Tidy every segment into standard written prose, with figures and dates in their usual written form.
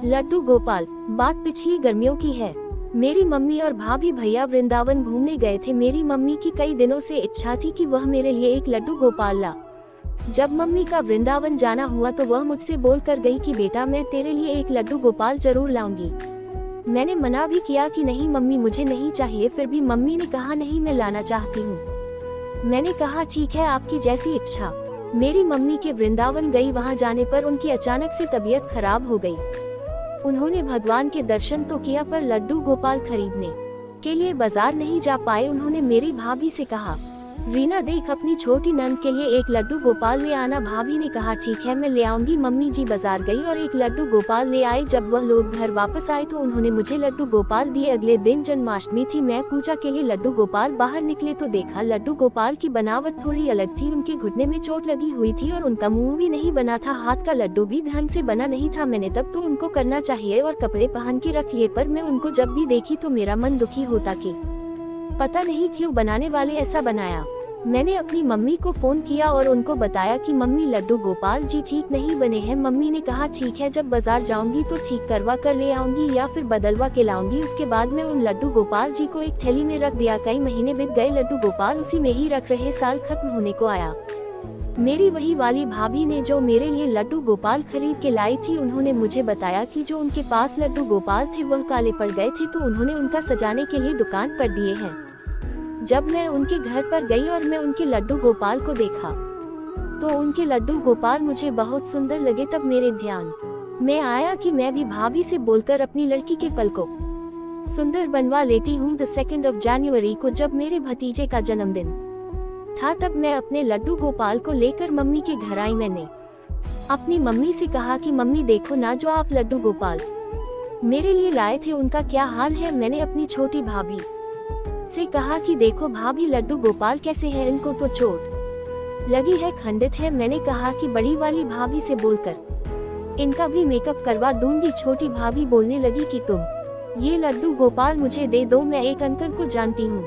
लड्डू गोपाल। बात पिछली गर्मियों की है। मेरी मम्मी और भाभी भैया वृंदावन घूमने गए थे। मेरी मम्मी की कई दिनों से इच्छा थी कि वह मेरे लिए एक लड्डू गोपाल ला। जब मम्मी का वृंदावन जाना हुआ तो वह मुझसे बोल कर गई कि बेटा मैं तेरे लिए एक लड्डू गोपाल जरूर लाऊंगी। मैंने मना भी किया कि नहीं मम्मी मुझे नहीं चाहिए, फिर भी मम्मी ने कहा नहीं मैं लाना चाहती हूँ। मैंने कहा ठीक है आपकी जैसी इच्छा। मेरी मम्मी के वृंदावन गई। वहाँ जाने पर उनकी अचानक से तबीयत खराब हो गई। उन्होंने भगवान के दर्शन तो किया पर लड्डू गोपाल खरीदने के लिए बाजार नहीं जा पाए। उन्होंने मेरी भाभी से कहा रीना देख अपनी छोटी नंद के लिए एक लड्डू गोपाल ले आना। भाभी ने कहा ठीक है मैं ले आऊंगी। मम्मी जी बाजार गई और एक लड्डू गोपाल ले आए। जब वह लोग घर वापस आए तो उन्होंने मुझे लड्डू गोपाल दिए। अगले दिन जन्माष्टमी थी। मैं पूजा के लिए लड्डू गोपाल बाहर निकले तो देखा लड्डू गोपाल की बनावट थोड़ी अलग थी। उनके घुटने में चोट लगी हुई थी और उनका मुंह भी नहीं बना था। हाथ का लड्डू भी ढंग से बना नहीं था। मैंने तब तो उनको करना चाहिए और कपड़े पहन के रख लिए, पर मैं उनको जब भी देखी तो मेरा मन दुखी होता कि पता नहीं क्यों बनाने वाले ऐसा बनाया। मैंने अपनी मम्मी को फोन किया और उनको बताया कि मम्मी लड्डू गोपाल जी ठीक नहीं बने हैं। मम्मी ने कहा ठीक है जब बाजार जाऊंगी तो ठीक करवा कर ले आऊंगी या फिर बदलवा के लाऊंगी। उसके बाद मैं उन लड्डू गोपाल जी को एक थैली में रख दिया। कई महीने बीत गए, लड्डू गोपाल उसी में ही रख रहे। साल खत्म होने को आया। मेरी वही वाली भाभी ने जो मेरे लिए लड्डू गोपाल खरीद के लाई थी, उन्होंने मुझे बताया कि जो उनके पास लड्डू गोपाल थे वह काले पड़ गए थे तो उन्होंने उनका सजाने के लिए दुकान पर दिए हैं। जब मैं उनके घर पर गई और मैं उनके लड्डू गोपाल को देखा तो उनके लड्डू गोपाल मुझे बहुत सुंदर लगे। तब मेरे ध्यान में आया कि मैं भी भाभी से बोलकर अपनी लड़की के पल को सुंदर बनवा लेती हूँ। 2 जनवरी को जब मेरे भतीजे का जन्मदिन था तब मैं अपने लड्डू गोपाल को लेकर मम्मी के घर आई। मैंने अपनी मम्मी से कहा कि मम्मी देखो ना जो आप लड्डू गोपाल मेरे लिए लाए थे उनका क्या हाल है। मैंने अपनी छोटी भाभी से कहा कि देखो भाभी लड्डू गोपाल कैसे हैं, इनको तो चोट लगी है, खंडित है। मैंने कहा कि बड़ी वाली भाभी से बोलकर इनका भी मेकअप करवा दूंगी। छोटी भाभी बोलने लगी कि तुम ये लड्डू गोपाल मुझे दे दो। मैं एक अंकल को जानती हूँ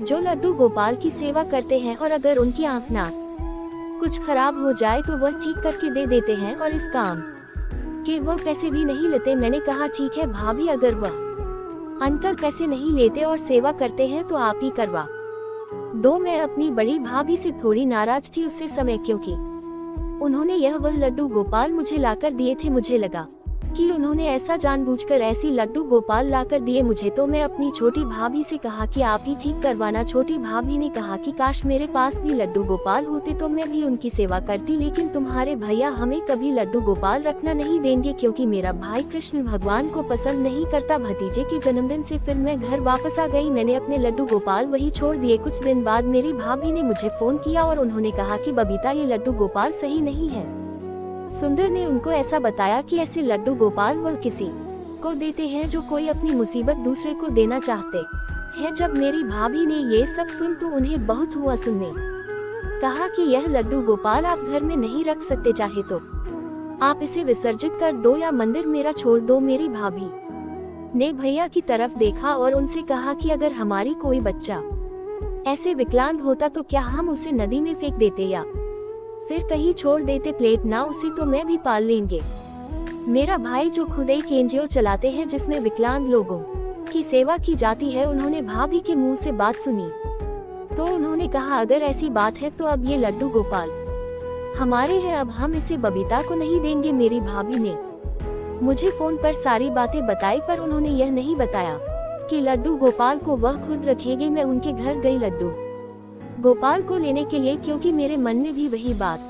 जो लड्डू गोपाल की सेवा करते हैं और अगर उनकी आँख नाक कुछ खराब हो जाए तो वह ठीक करके दे देते हैं और इस काम के वह पैसे भी नहीं लेते। मैंने कहा ठीक है भाभी, अगर वह अंकल पैसे नहीं लेते और सेवा करते हैं तो आप ही करवा दो। मैं अपनी बड़ी भाभी से थोड़ी नाराज थी उससे समय, क्योंकि उन्होंने यह वह लड्डू गोपाल मुझे लाकर दिए थे। मुझे लगा कि उन्होंने ऐसा जानबूझकर ऐसी लड्डू गोपाल लाकर दिए मुझे। तो मैं अपनी छोटी भाभी से कहा कि आप ही ठीक करवाना। छोटी भाभी ने कहा कि काश मेरे पास भी लड्डू गोपाल होते तो मैं भी उनकी सेवा करती, लेकिन तुम्हारे भैया हमें कभी लड्डू गोपाल रखना नहीं देंगे क्योंकि मेरा भाई कृष्ण भगवान को पसंद नहीं करता। भतीजे के जन्मदिन से फिर मैं घर वापस आ गई। मैंने अपने लड्डू गोपाल वही छोड़ दिए। कुछ दिन बाद मेरी भाभी ने मुझे फोन किया और उन्होंने कहा कि बबीता ये लड्डू गोपाल सही नहीं है। सुंदर ने उनको ऐसा बताया कि ऐसे लड्डू गोपाल वह किसी को देते हैं जो कोई अपनी मुसीबत दूसरे को देना चाहते हैं। जब मेरी भाभी ने ये सब सुन तो उन्हें बहुत हुआ। सुनने कहा कि यह लड्डू गोपाल आप घर में नहीं रख सकते, चाहे तो आप इसे विसर्जित कर दो या मंदिर मेरा छोड़ दो। मेरी भाभी ने भैया की तरफ देखा और उनसे कहा कि अगर हमारी कोई बच्चा ऐसे विकलांग होता तो क्या हम उसे नदी में फेंक देते या फिर कहीं छोड़ देते। प्लेट ना उसे तो मैं भी पाल लेंगे। मेरा भाई जो खुद एक एनजीओ चलाते हैं जिसमें विकलांग लोगों की सेवा की जाती है, उन्होंने भाभी के मुंह से बात सुनी तो उन्होंने कहा अगर ऐसी बात है तो अब ये लड्डू गोपाल हमारे हैं, अब हम इसे बबीता को नहीं देंगे। मेरी भाभी ने मुझे फोन पर सारी बातें बताई पर उन्होंने यह नहीं बताया कि लड्डू गोपाल को वह खुद रखेंगे। मैं उनके घर गई लड्डू गोपाल को लेने के लिए, क्योंकि मेरे मन में भी वही बात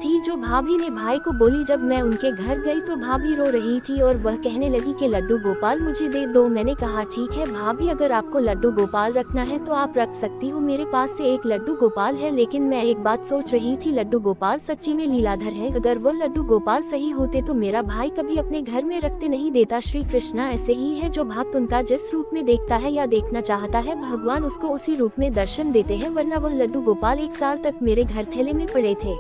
थी जो भाभी ने भाई को बोली। जब मैं उनके घर गई तो भाभी रो रही थी और वह कहने लगी कि लड्डू गोपाल मुझे दे दो। मैंने कहा ठीक है भाभी, अगर आपको लड्डू गोपाल रखना है तो आप रख सकती हो। मेरे पास से एक लड्डू गोपाल है, लेकिन मैं एक बात सोच रही थी, लड्डू गोपाल सच्ची में लीलाधर है। अगर वो लड्डू गोपाल सही होते तो मेरा भाई कभी अपने घर में रखते नहीं देता। श्री कृष्णा ऐसे ही है, जो भक्त उनका जिस रूप में देखता है या देखना चाहता है भगवान उसको उसी रूप में दर्शन देते हैं, वरना वह लड्डू गोपाल 1 साल तक मेरे घर थैले में पड़े थे।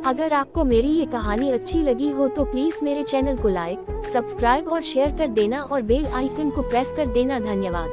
अगर आपको मेरी ये कहानी अच्छी लगी हो तो प्लीज मेरे चैनल को लाइक, सब्सक्राइब और शेयर कर देना और बेल आइकन को प्रेस कर देना। धन्यवाद।